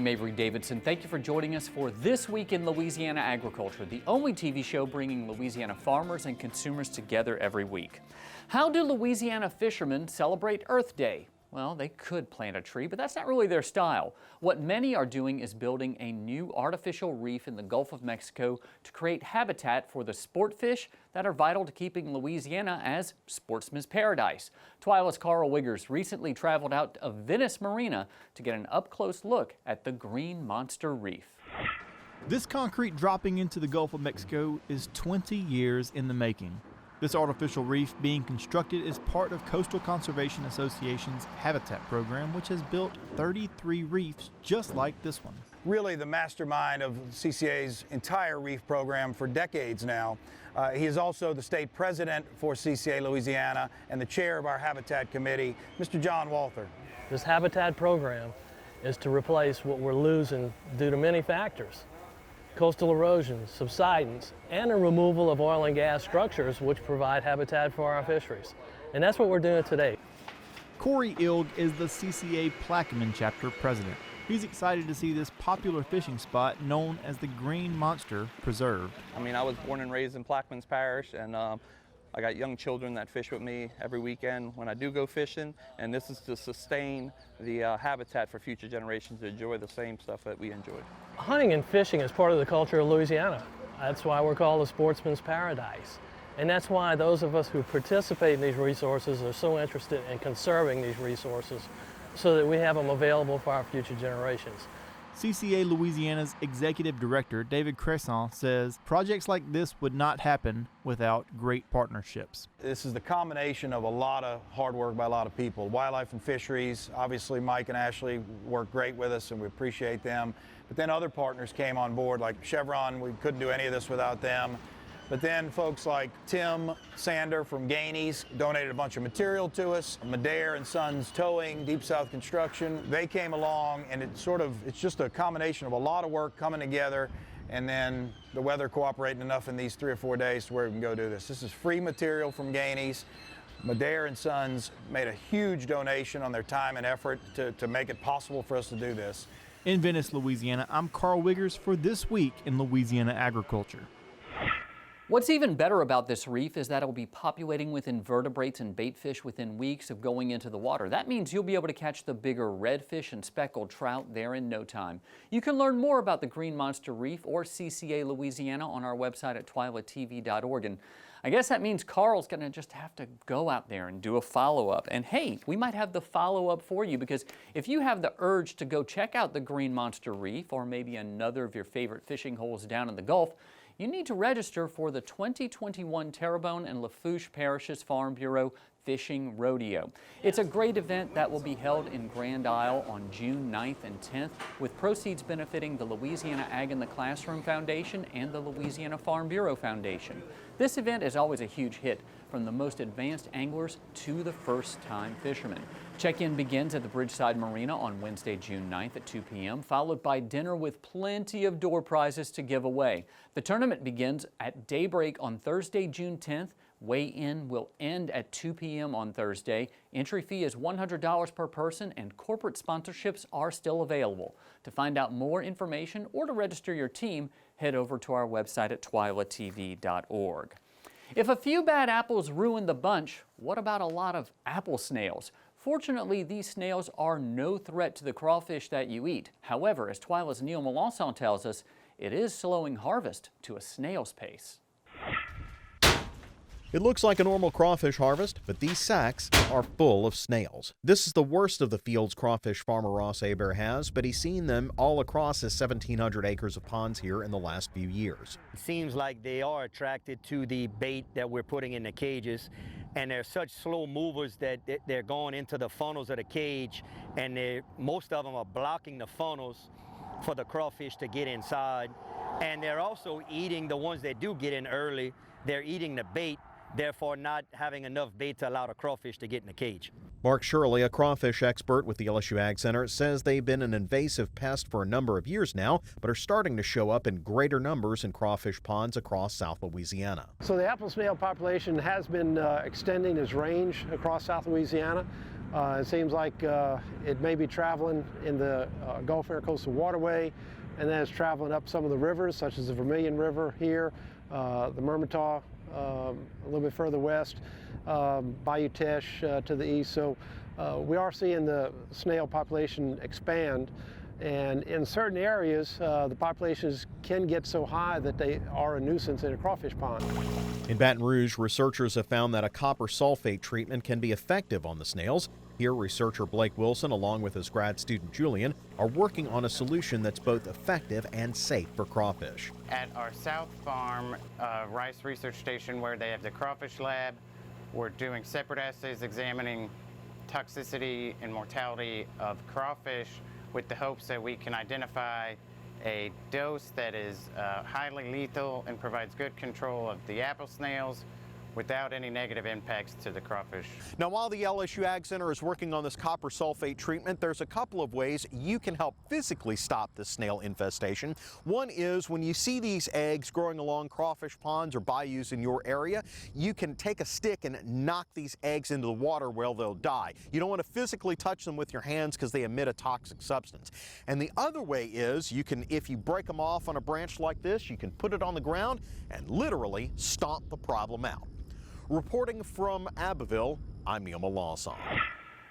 I'm Avery Davidson. Thank you for joining us for This Week in Louisiana Agriculture, the only TV show bringing Louisiana farmers and consumers together every week. How do Louisiana fishermen celebrate Earth Day? Well, they could plant a tree, but that's not really their style. What many are doing is building a new artificial reef in the Gulf of Mexico to create habitat for the sport fish that are vital to keeping Louisiana as sportsman's paradise. Twila's Carl Wiggers recently traveled out of Venice Marina to get an up-close look at the Green Monster Reef. This concrete dropping into the Gulf of Mexico is 20 years in the making. This artificial reef being constructed is part of Coastal Conservation Association's Habitat program, which has built 33 reefs just like this one. Really the mastermind of CCA's entire reef program for decades now. He is also the state president for CCA Louisiana and the chair of our Habitat Committee, Mr. John Walther. This Habitat program is to replace what we're losing due to many factors. Coastal erosion, subsidence, and the removal of oil and gas structures which provide habitat for our fisheries. And that's what we're doing today. Corey Ilg is the CCA Plaquemine chapter president. He's excited to see this popular fishing spot known as the Green Monster preserved. I was born and raised in Plaquemines Parish, and I got young children that fish with me every weekend when I do go fishing, and this is to sustain the habitat for future generations to enjoy the same stuff that we enjoy. Hunting and fishing is part of the culture of Louisiana. That's why we're called a sportsman's paradise. And that's why those of us who participate in these resources are so interested in conserving these resources so that we have them available for our future generations. CCA Louisiana's executive director, David Cresson, says projects like this would not happen without great partnerships. This is the combination of a lot of hard work by a lot of people. Wildlife and Fisheries, obviously Mike and Ashley work great with us and we appreciate them. But then other partners came on board like Chevron, we couldn't do any of this without them. But then folks like Tim Sander from Gainey's donated a bunch of material to us. Madare and Sons Towing, Deep South Construction, they came along, and it's just a combination of a lot of work coming together, and then the weather cooperating enough in these 3 or 4 days to where we can go do this. This is free material from Gainey's. Madare and Sons made a huge donation on their time and effort to make it possible for us to do this. In Venice, Louisiana, I'm Carl Wiggers for This Week in Louisiana Agriculture. What's even better about this reef is that it will be populating with invertebrates and bait fish within weeks of going into the water. That means you'll be able to catch the bigger redfish and speckled trout there in no time. You can learn more about the Green Monster Reef or CCA Louisiana on our website at twilatv.org. And I guess that means Carl's going to just have to go out there and do a follow-up. And hey, we might have the follow-up for you, because if you have the urge to go check out the Green Monster Reef or maybe another of your favorite fishing holes down in the Gulf, you need to register for the 2021 Terrebonne and Lafourche Parishes Farm Bureau Fishing Rodeo. It's a great event that will be held in Grand Isle on June 9th and 10th, with proceeds benefiting the Louisiana Ag in the Classroom Foundation and the Louisiana Farm Bureau Foundation. This event is always a huge hit, from the most advanced anglers to the first-time fishermen. Check-in begins at the Bridgeside Marina on Wednesday, June 9th at 2 p.m., followed by dinner with plenty of door prizes to give away. The tournament begins at daybreak on Thursday, June 10th. Weigh-in will end at 2 p.m. on Thursday. Entry fee is $100 per person, and corporate sponsorships are still available. To find out more information or to register your team, head over to our website at twilatv.org. If a few bad apples ruin the bunch, what about a lot of apple snails? Fortunately, these snails are no threat to the crawfish that you eat. However, as Twila's Neil Melanson tells us, it is slowing harvest to a snail's pace. It looks like a normal crawfish harvest, but these sacks are full of snails. This is the worst of the fields crawfish farmer Ross Hebert has, but he's seen them all across his 1,700 acres of ponds here in the last few years. It seems like they are attracted to the bait that we're putting in the cages, and they're such slow movers that they're going into the funnels of the cage, and most of them are blocking the funnels for the crawfish to get inside. And they're also eating the ones that do get in early. They're eating the bait, therefore not having enough bait to allow the crawfish to get in the cage. Mark Shirley, a crawfish expert with the LSU Ag Center, says they've been an invasive pest for a number of years now, but are starting to show up in greater numbers in crawfish ponds across South Louisiana. So the apple snail population has been extending its range across South Louisiana. It seems like it may be traveling in the Gulf Intercoastal Waterway, and then it's traveling up some of the rivers, such as the Vermilion River here, the Mermentau a little bit further west, Bayou Teche to the east. So we are seeing the snail population expand. And in certain areas, the populations can get so high that they are a nuisance in a crawfish pond. In Baton Rouge, researchers have found that a copper sulfate treatment can be effective on the snails. Here, researcher Blake Wilson, along with his grad student Julian, are working on a solution that's both effective and safe for crawfish. At our South Farm Rice Research Station, where they have the crawfish lab, we're doing separate assays examining toxicity and mortality of crawfish, with the hopes that we can identify a dose that is highly lethal and provides good control of the apple snails without any negative impacts to the crawfish. Now, while the LSU Ag Center is working on this copper sulfate treatment, there's a couple of ways you can help physically stop this snail infestation. One is when you see these eggs growing along crawfish ponds or bayous in your area, you can take a stick and knock these eggs into the water where they'll die. You don't want to physically touch them with your hands because they emit a toxic substance. And the other way is you can, if you break them off on a branch like this, you can put it on the ground and literally stomp the problem out. Reporting from Abbeville, I'm Neil Melanson.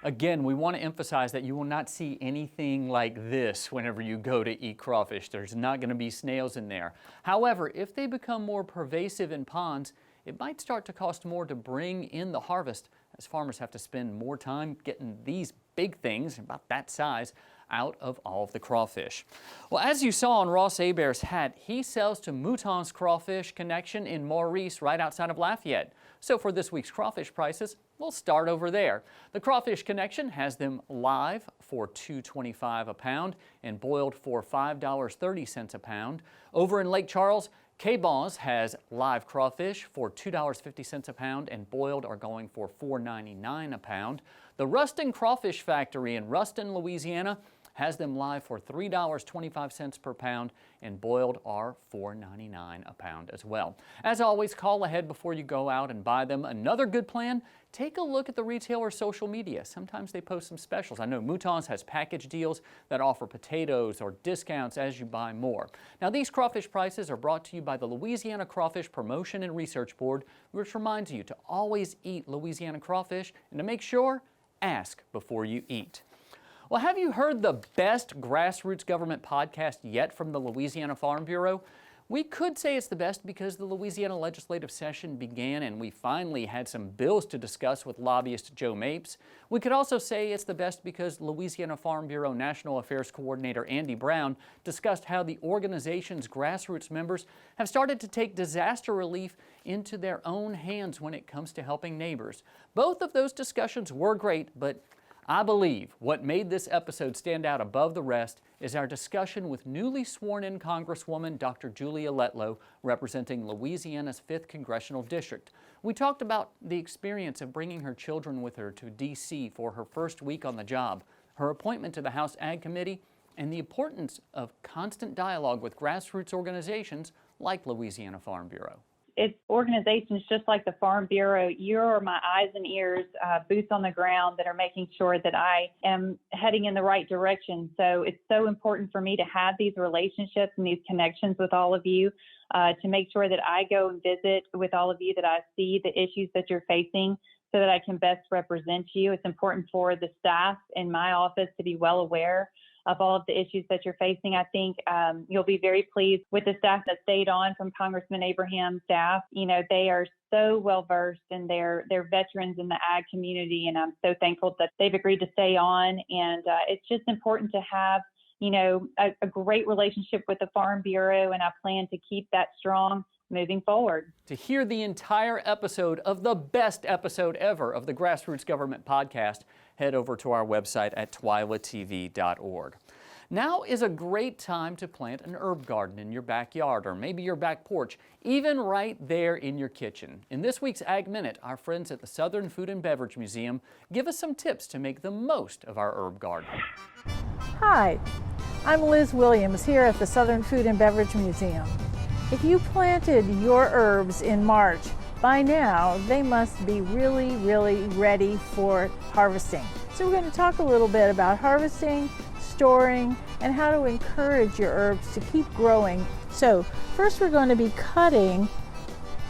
Again, we want to emphasize that you will not see anything like this whenever you go to eat crawfish. There's not going to be snails in there. However, if they become more pervasive in ponds, it might start to cost more to bring in the harvest, as farmers have to spend more time getting these big things, about that size, out of all of the crawfish. Well, as you saw on Ross Hebert's hat, he sells to Mouton's Crawfish Connection in Maurice, right outside of Lafayette. So for this week's crawfish prices, we'll start over there. The Crawfish Connection has them live for $2.25 a pound and boiled for $5.30 a pound. Over in Lake Charles, K-Bon's has live crawfish for $2.50 a pound and boiled are going for $4.99 a pound. The Ruston Crawfish Factory in Ruston, Louisiana has them live for $3.25 per pound and boiled are $4.99 a pound as well. As always, call ahead before you go out and buy them. Another good plan, take a look at the retailer's social media. Sometimes they post some specials. I know Mouton's has package deals that offer potatoes or discounts as you buy more. Now, these crawfish prices are brought to you by the Louisiana Crawfish Promotion and Research Board, which reminds you to always eat Louisiana crawfish and to make sure, ask before you eat. Well, have you heard the best grassroots government podcast yet from the Louisiana Farm Bureau? We could say it's the best because the Louisiana legislative session began and we finally had some bills to discuss with lobbyist Joe Mapes. We could also say it's the best because Louisiana Farm Bureau National Affairs Coordinator Andy Brown discussed how the organization's grassroots members have started to take disaster relief into their own hands when it comes to helping neighbors. Both of those discussions were great, but I believe what made this episode stand out above the rest is our discussion with newly sworn-in Congresswoman Dr. Julia Letlow, representing Louisiana's 5th Congressional District. We talked about the experience of bringing her children with her to D.C. for her first week on the job, her appointment to the House Ag Committee, and the importance of constant dialogue with grassroots organizations like Louisiana Farm Bureau. It's organizations just like the Farm Bureau. You're my eyes and ears, boots on the ground that are making sure that I am heading in the right direction. So it's so important for me to have these relationships and these connections with all of you to make sure that I go and visit with all of you, that I see the issues that you're facing so that I can best represent you. It's important for the staff in my office to be well aware of all of the issues that you're facing. I think you'll be very pleased with the staff that stayed on from Congressman Abraham's staff. You know, they are so well versed and they're veterans in the ag community, and I'm so thankful that they've agreed to stay on. And it's just important to have, you know, a great relationship with the Farm Bureau, and I plan to keep that strong moving forward. To hear the entire episode of the best episode ever of the Grassroots Government Podcast, head over to our website at twilatv.org. Now is a great time to plant an herb garden in your backyard or maybe your back porch, even right there in your kitchen. In this week's Ag Minute, our friends at the Southern Food and Beverage Museum give us some tips to make the most of our herb garden. Hi, I'm Liz Williams here at the Southern Food and Beverage Museum. If you planted your herbs in March, by now they must be really ready for harvesting. So we're going to talk a little bit about harvesting, storing, and how to encourage your herbs to keep growing. So first we're going to be cutting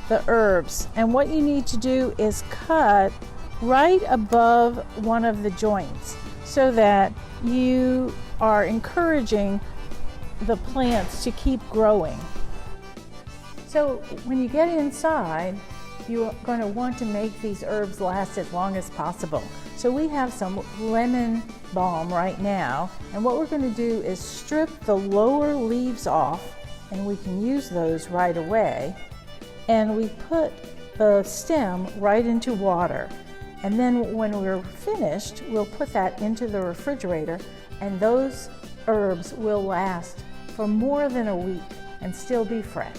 the herbs, and what you need to do is cut right above one of the joints so that you are encouraging the plants to keep growing. So when you get inside, you're going to want to make these herbs last as long as possible. So we have some lemon balm right now, and what we're going to do is strip the lower leaves off, and we can use those right away. And we put the stem right into water. And then when we're finished, we'll put that into the refrigerator, and those herbs will last for more than a week and still be fresh.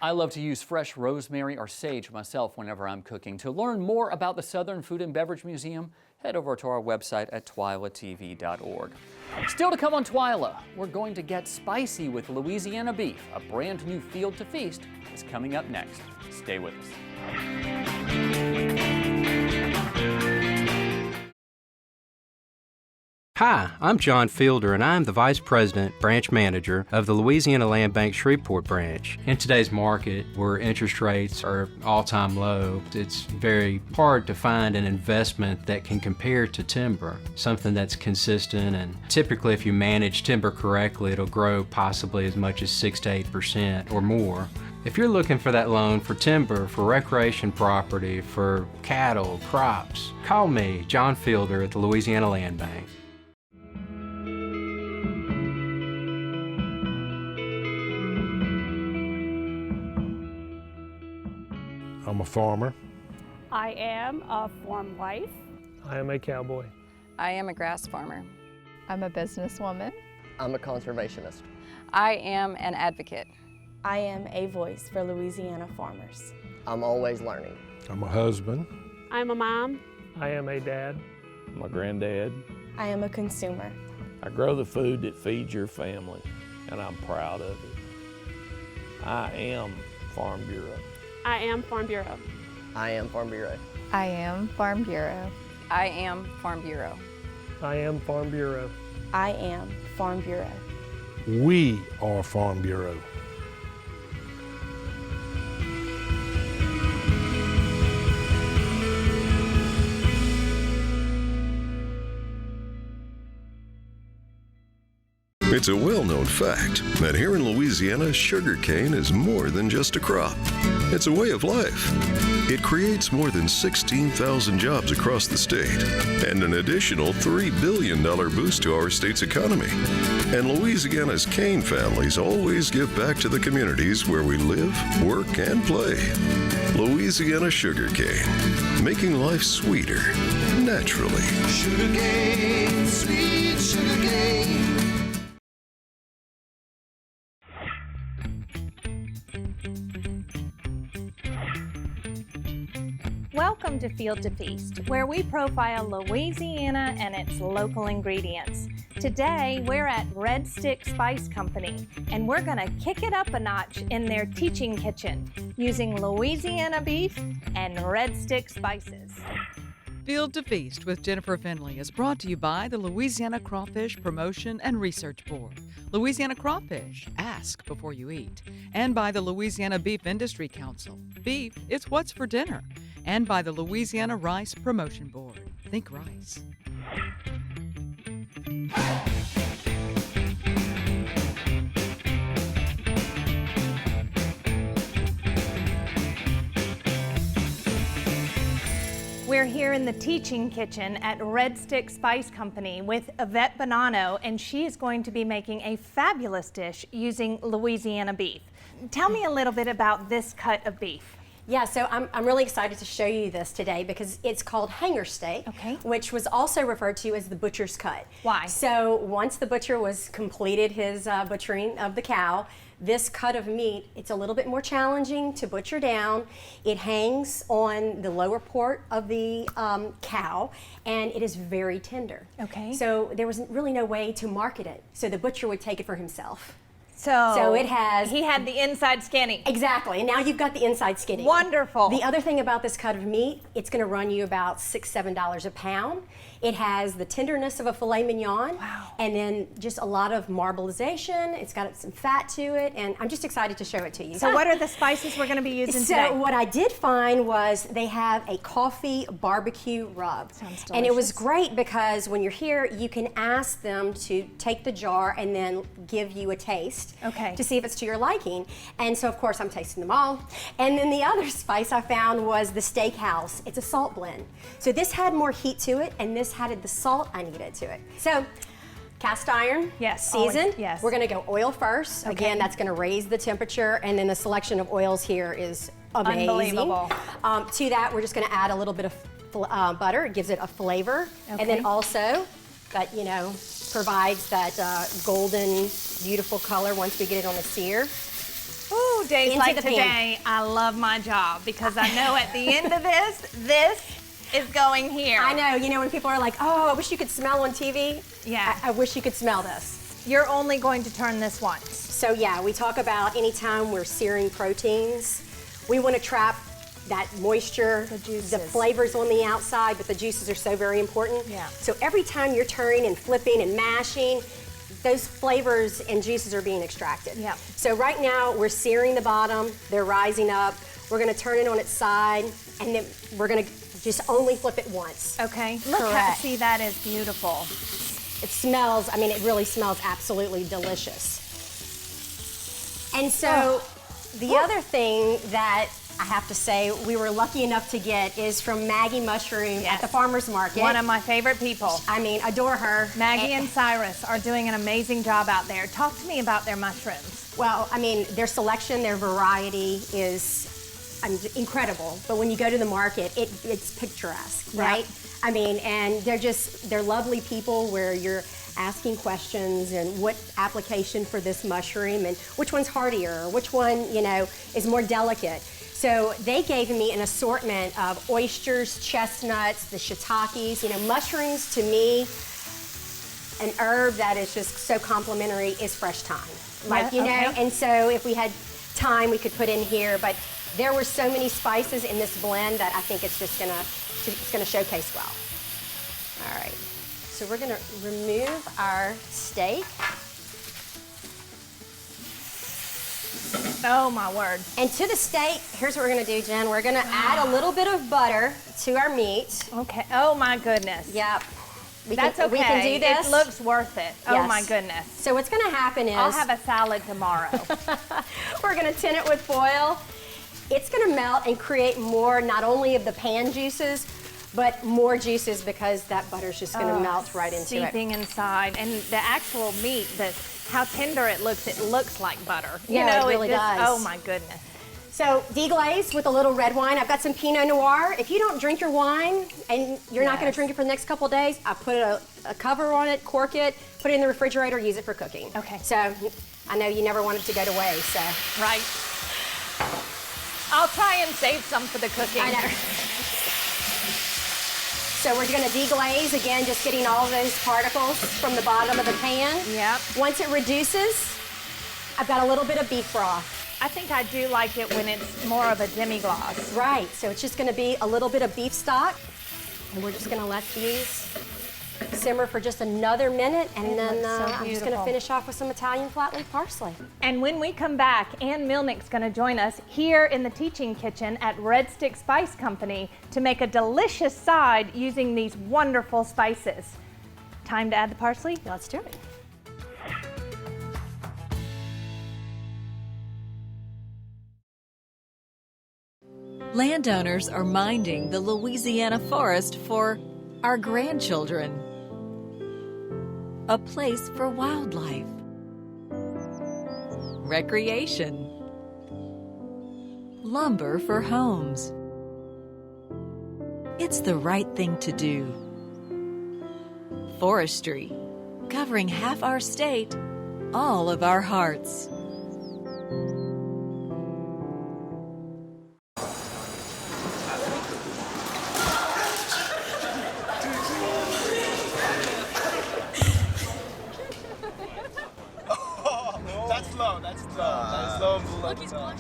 I love to use fresh rosemary or sage myself whenever I'm cooking. To learn more about the Southern Food and Beverage Museum, head over to our website at twilatv.org. Still to come on Twila, we're going to get spicy with Louisiana beef. A brand new Field to Feast is coming up next. Stay with us. Hi, I'm John Fielder, and I'm the Vice President, Branch Manager of the Louisiana Land Bank Shreveport Branch. In today's market, where interest rates are all-time low, it's very hard to find an investment that can compare to timber, something that's consistent, and typically if you manage timber correctly, it'll grow possibly as much as 6 to 8% or more. If you're looking for that loan for timber, for recreation property, for cattle, crops, call me, John Fielder at the Louisiana Land Bank. I'm a farmer. I am a farm wife. I am a cowboy. I am a grass farmer. I'm a businesswoman. I'm a conservationist. I am an advocate. I am a voice for Louisiana farmers. I'm always learning. I'm a husband. I'm a mom. I am a dad. I'm a granddad. I am a consumer. I grow the food that feeds your family, and I'm proud of it. I am Farm Bureau. I am Farm Bureau. I am Farm Bureau. I am Farm Bureau. I am Farm Bureau. I am Farm Bureau. I am Farm Bureau. We are Farm Bureau. It's a well-known fact that here in Louisiana, sugarcane is more than just a crop. It's a way of life. It creates more than 16,000 jobs across the state and an additional $3 billion boost to our state's economy. And Louisiana's cane families always give back to the communities where we live, work, and play. Louisiana sugarcane, making life sweeter, naturally. Sugarcane, sweet sugarcane. Welcome to Field to Feast, where we profile Louisiana and its local ingredients. Today, we're at Red Stick Spice Company, and we're gonna kick it up a notch in their teaching kitchen using Louisiana beef and Red Stick spices. Field to Feast with Jennifer Finley is brought to you by the Louisiana Crawfish Promotion and Research Board, Louisiana Crawfish, ask before you eat, and by the Louisiana Beef Industry Council, beef, it's what's for dinner, and by the Louisiana Rice Promotion Board, think rice. We're here in the teaching kitchen at Red Stick Spice Company with Yvette Bonanno, and she is going to be making a fabulous dish using Louisiana beef. Tell me a little bit about this cut of beef. Yeah, so I'm really excited to show you this today because it's called hanger steak, which was also referred to as the butcher's cut. Why? So once the butcher was completed his butchering of the cow, this cut of meat, it's a little bit more challenging to butcher down. It hangs on the lower part of the cow, and it is very tender. Okay. So there was really no way to market it, so the butcher would take it for himself. So it has... He had the inside skinny. Exactly, and now you've got the inside skinny. Wonderful. The other thing about this cut of meat, it's gonna run you about $6, $7 a pound. It has the tenderness of a filet mignon, and then just a lot of marbleization. It's got some fat to it, and I'm just excited to show it to you. So what are the spices we're going to be using So today? what I did find was they have a coffee barbecue rub. Sounds and it was delicious. great because when you're here, you can ask them to take the jar and then give you a taste to see if it's to your liking. And so of course I'm tasting them all. And then the other spice I found was the Steakhouse. It's a salt blend. So this had more heat to it, and this had the salt I needed to it. So cast iron, seasoned. always, yes. We're gonna go oil first. Okay. Again, that's gonna raise the temperature, and then the selection of oils here is amazing. Unbelievable. To that, we're just gonna add a little bit of butter. It gives it a flavor. And then also, that, you know, provides that golden, beautiful color once we get it on the sear. Ooh, days Into like the pan. today, I love my job because I know at the end of this is going here. I know, you know, when people are like, oh, I wish you could smell on TV. Yeah. I wish you could smell this. You're only going to turn this once. So yeah, we talk about anytime we're searing proteins, we want to trap that moisture, the flavors on the outside, but the juices are so very important. Yeah. So every time you're turning and flipping and mashing, those flavors and juices are being extracted. Yeah. So right now we're searing the bottom, they're rising up. We're gonna turn it on its side, and then we're gonna just only flip it once. Okay, look how, see, that is beautiful. It smells, I mean, it really smells absolutely delicious. And so the other thing that I have to say we were lucky enough to get is from Maggie Mushroom at the farmer's market. One of my favorite people. I mean, adore her. Maggie and Cyrus are doing an amazing job out there. Talk to me about their mushrooms. Well, I mean, their selection, their variety is incredible. But when you go to the market, it's picturesque, right? I mean, and they're lovely people where you're asking questions and what application for this mushroom and which one's hardier, or which one, you know, is more delicate. So they gave me an assortment of oysters, chestnuts, the shiitakes. You know, mushrooms to me, an herb that is just so complimentary is fresh thyme. Like, you know, and so if we had time, we could put in here, but there were so many spices in this blend that I think it's just gonna showcase well. All right, so we're gonna remove our steak. Oh my word. And to the steak, here's what we're gonna do, Jen. We're gonna add a little bit of butter to our meat. Okay, oh my goodness. Yep. That's okay. We can do this. It looks worth it. Oh Yes. my goodness. So what's gonna happen is I'll have a salad tomorrow. we're gonna tin it with foil. It's gonna melt and create more, not only of the pan juices, but more juices because that butter's just gonna melt right into it. Seeping inside, and the actual meat, how tender it looks like butter. Yeah, you know, it really does. Oh my goodness. So deglaze with a little red wine. I've got some Pinot Noir. If you don't drink your wine and you're not gonna drink it for the next couple of days, I put a cover on it, cork it, put it in the refrigerator, use it for cooking. Okay. So I know you never want it to go to waste, so. Right. I'll try and save some for the cooking. I know. So we're gonna deglaze, again, just getting all those particles from the bottom of the pan. Yep. Once it reduces, I've got a little bit of beef broth. I think I do like it when it's more of a demi-glace. Right, so it's just gonna be a little bit of beef stock, and we're just gonna let these simmer for just another minute, and then I'm just gonna finish off with some Italian flat leaf parsley. And when we come back, Ann Milnick's gonna join us here in the teaching kitchen at Red Stick Spice Company to make a delicious side using these wonderful spices. Time to add the parsley? Let's do it. Landowners are minding the Louisiana forest for our grandchildren. A place for wildlife, recreation, lumber for homes. It's the right thing to do. Forestry, covering half our state, all of our hearts. That's low. That's low. That's low.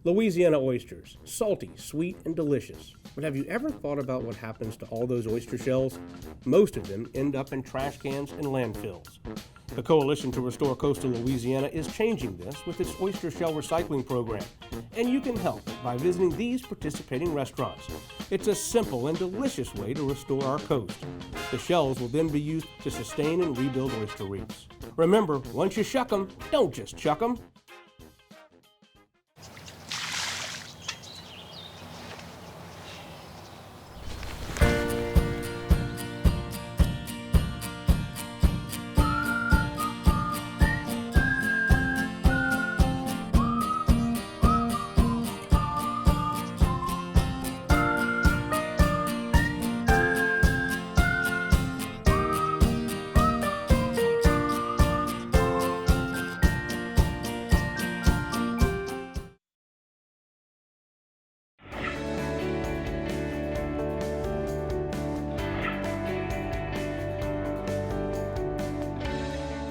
Louisiana oysters, salty, sweet, and delicious. But have you ever thought about what happens to all those oyster shells? Most of them end up in trash cans and landfills. The Coalition to Restore Coastal Louisiana is changing this with its oyster shell recycling program, and you can help by visiting these participating restaurants. It's a simple and delicious way to restore our coast. The shells will then be used to sustain and rebuild oyster reefs. Remember, once you shuck them, don't just chuck them.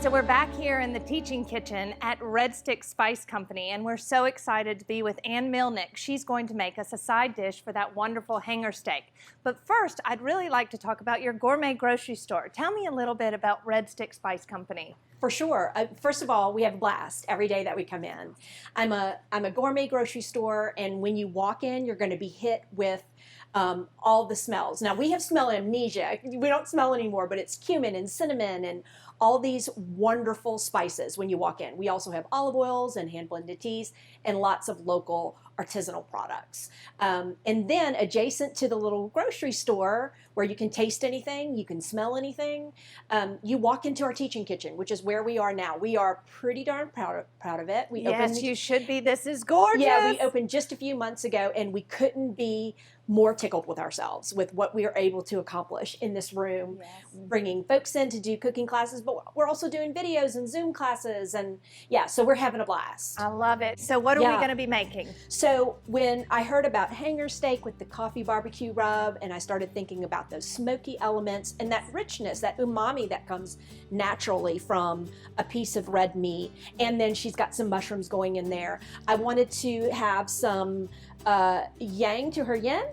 So we're back here in the teaching kitchen at Red Stick Spice Company, and we're so excited to be with Ann Milnick. She's going to make us a side dish for that wonderful hanger steak. But first, I'd really like to talk about your gourmet grocery store. Tell me a little bit about Red Stick Spice Company. For sure. First of all, we have a blast every day that we come in. I'm a gourmet grocery store, and when you walk in, you're going to be hit with all the smells. Now, we have smell amnesia. We don't smell anymore, but it's cumin and cinnamon and all these wonderful spices when you walk in. We also have olive oils and hand-blended teas and lots of local artisanal products. And then adjacent to the little grocery store where you can taste anything, you can smell anything, you walk into our teaching kitchen, which is where we are now. We are pretty darn proud of it. You should be. This is gorgeous. Yeah, we opened just a few months ago, and we couldn't be more tickled with ourselves with what we are able to accomplish in this room, bringing folks in to do cooking classes, but we're also doing videos and Zoom classes, and yeah, so we're having a blast. I love it. So what are we going to be making? So when I heard about hanger steak with the coffee barbecue rub, and I started thinking about those smoky elements and that richness, that umami that comes naturally from a piece of red meat, and then she's got some mushrooms going in there. I wanted to have some yang to her yin.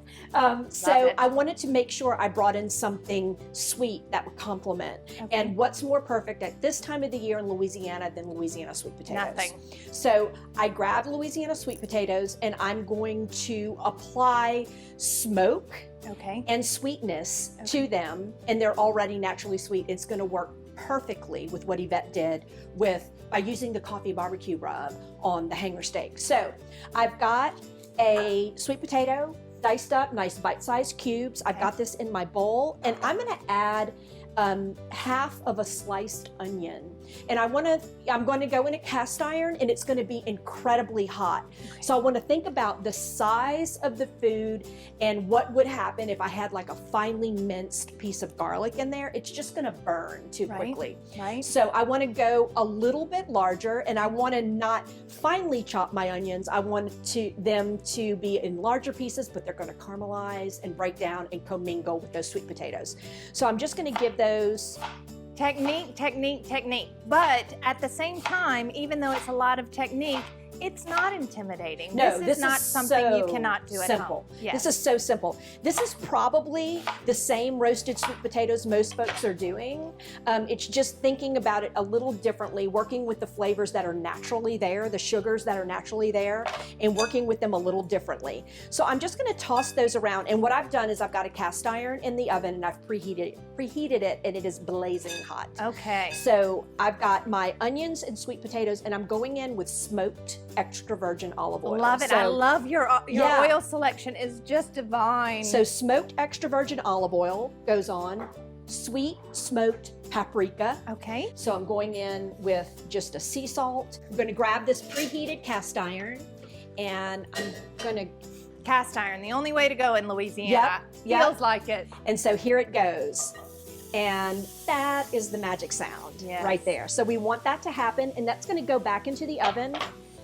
So I wanted to make sure I brought in something sweet that would complement. Okay. And what's more perfect at this time of the year in Louisiana than Louisiana sweet potatoes? Nothing. So I grabbed Louisiana sweet potatoes, and I'm going to apply smoke and sweetness to them, and they're already naturally sweet. It's going to work perfectly with what Yvette did by using the coffee barbecue rub on the hanger steak. So I've got a sweet potato diced up, nice bite-sized cubes. I've got this in my bowl, and I'm going to add half of a sliced onion. And I'm going to go in a cast iron, and it's going to be incredibly hot. Okay. So I want to think about the size of the food and what would happen if I had like a finely minced piece of garlic in there. It's just going to burn too quickly. Right. So I want to go a little bit larger, and I want to not finely chop my onions. I want them to be in larger pieces, but they're going to caramelize and break down and commingle with those sweet potatoes. So I'm just going to give those technique. But at the same time, even though it's a lot of technique, it's not intimidating. No, this is not something you cannot do at home. Yes. This is so simple. This is probably the same roasted sweet potatoes most folks are doing. It's just thinking about it a little differently, working with the flavors that are naturally there, the sugars that are naturally there, and working with them a little differently. So I'm just going to toss those around. And what I've done is I've got a cast iron in the oven, and I've preheated it, and it is blazing hot. Okay. So I've got my onions and sweet potatoes, and I'm going in with smoked extra virgin olive oil. Love it. So, I love your oil selection is just divine. So smoked extra virgin olive oil goes on, sweet smoked paprika. Okay. So I'm going in with just a sea salt. I'm going to grab this preheated cast iron, and I'm going to cast iron, the only way to go in Louisiana. Yep. Feels like it. And so here it goes. And that is the magic sound right there. So we want that to happen, and that's going to go back into the oven.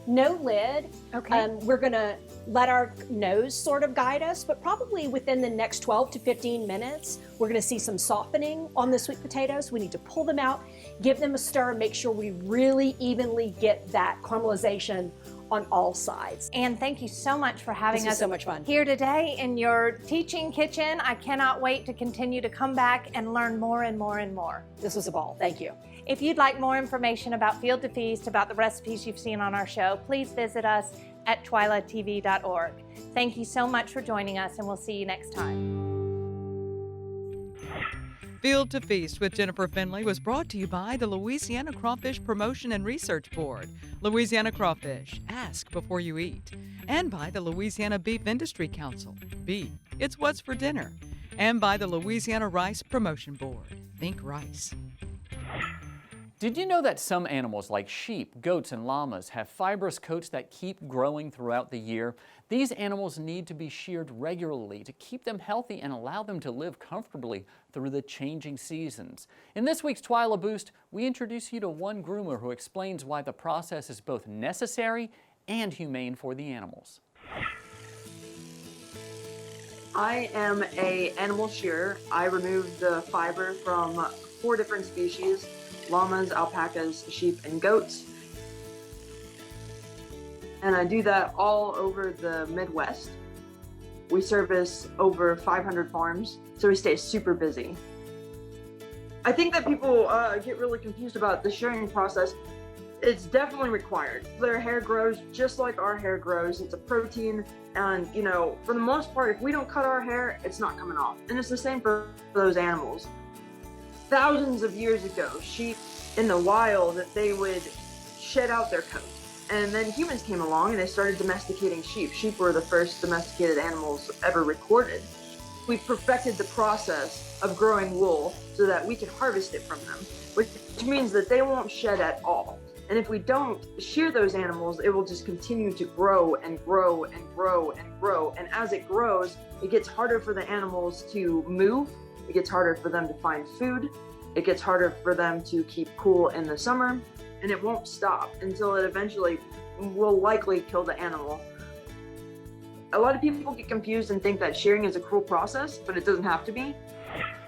No lid. Okay. We're going to let our nose sort of guide us, but probably within the next 12 to 15 minutes, we're going to see some softening on the sweet potatoes. We need to pull them out, give them a stir, make sure we really evenly get that caramelization on all sides. And thank you so much for having This was us so much fun. here today in your teaching kitchen. I cannot wait to continue to come back and learn more and more and more. This was a ball. Thank you. If you'd like more information about Field to Feast, about the recipes you've seen on our show, please visit us at twilatv.org. Thank you so much for joining us, and we'll see you next time. Field to Feast with Jennifer Finley was brought to you by the Louisiana Crawfish Promotion and Research Board, Louisiana Crawfish, ask before you eat, and by the Louisiana Beef Industry Council, beef, it's what's for dinner, and by the Louisiana Rice Promotion Board, think rice. Did you know that some animals like sheep, goats, and llamas have fibrous coats that keep growing throughout the year? These animals need to be sheared regularly to keep them healthy and allow them to live comfortably through the changing seasons. In this week's Twila Boost, we introduce you to one groomer who explains why the process is both necessary and humane for the animals. I am an animal shearer. I remove the fiber from 4 different species: llamas, alpacas, sheep, and goats. And I do that all over the Midwest. We service over 500 farms, so we stay super busy. I think that people get really confused about the shearing process. It's definitely required. Their hair grows just like our hair grows. It's a protein, and you know, for the most part, if we don't cut our hair, it's not coming off. And it's the same for those animals. Thousands of years ago, sheep in the wild, they would shed out their coat. And then humans came along and they started domesticating sheep. Sheep were the first domesticated animals ever recorded. We perfected the process of growing wool so that we can harvest it from them, which means that they won't shed at all. And if we don't shear those animals, it will just continue to grow and grow and grow and grow. And as it grows, it gets harder for the animals to move. It gets harder for them to find food. It gets harder for them to keep cool in the summer, and it won't stop until it eventually will likely kill the animal. A lot of people get confused and think that shearing is a cruel process, but it doesn't have to be.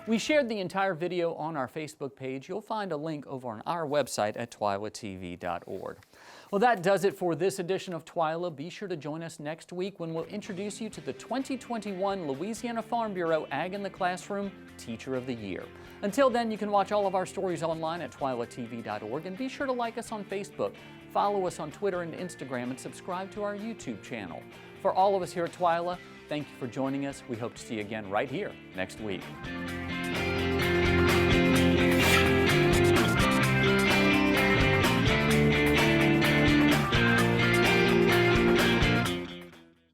We shared the entire video on our Facebook page. You'll find a link over on our website at twilatv.org. Well, that does it for this edition of Twila. Be sure to join us next week when we'll introduce you to the 2021 Louisiana Farm Bureau Ag in the Classroom Teacher of the Year. Until then, you can watch all of our stories online at twilatv.org, and be sure to like us on Facebook, follow us on Twitter and Instagram, and subscribe to our YouTube channel. For all of us here at Twila, thank you for joining us. We hope to see you again right here next week.